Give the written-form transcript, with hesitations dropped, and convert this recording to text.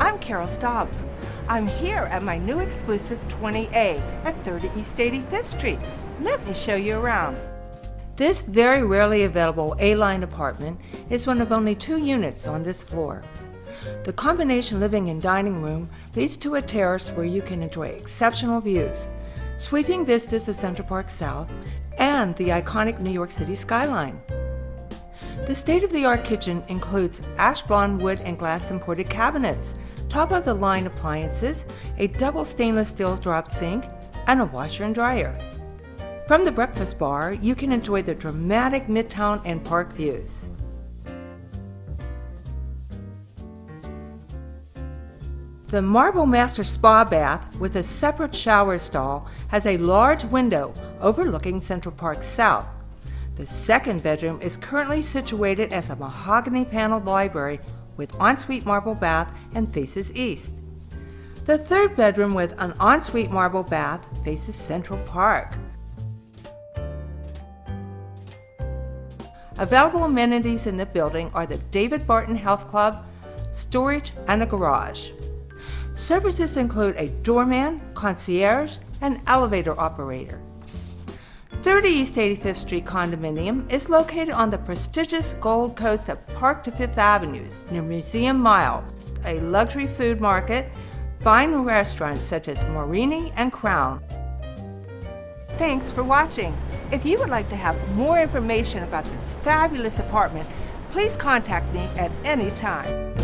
I'm Carol Staab. I'm here at my new exclusive 20A at 30 East 85th Street. Let me show you around. This very rarely available A-line apartment is one of only 2 units on this floor. The combination living and dining room leads to a terrace where you can enjoy exceptional views, sweeping vistas of Central Park South, and the iconic New York City skyline. The state-of-the-art kitchen includes ash blonde wood and glass imported cabinets, top-of-the-line appliances, a double stainless steel drop sink, and a washer and dryer. From the breakfast bar, you can enjoy the dramatic Midtown and Park views. The Marble Master Spa Bath with a separate shower stall has a large window overlooking Central Park South. The second bedroom is currently situated as a mahogany paneled library with ensuite marble bath and faces east. The third bedroom with an ensuite marble bath faces Central Park. Available amenities in the building are the David Barton Health Club, storage, and a garage. Services include a doorman, concierge, and elevator operator. 30 East 85th Street condominium is located on the prestigious Gold Coast of Park to Fifth Avenues near Museum Mile, a luxury food market, fine restaurants such as Morini and Crown. Thanks for watching. If you would like to have more information about this fabulous apartment, please contact me at any time.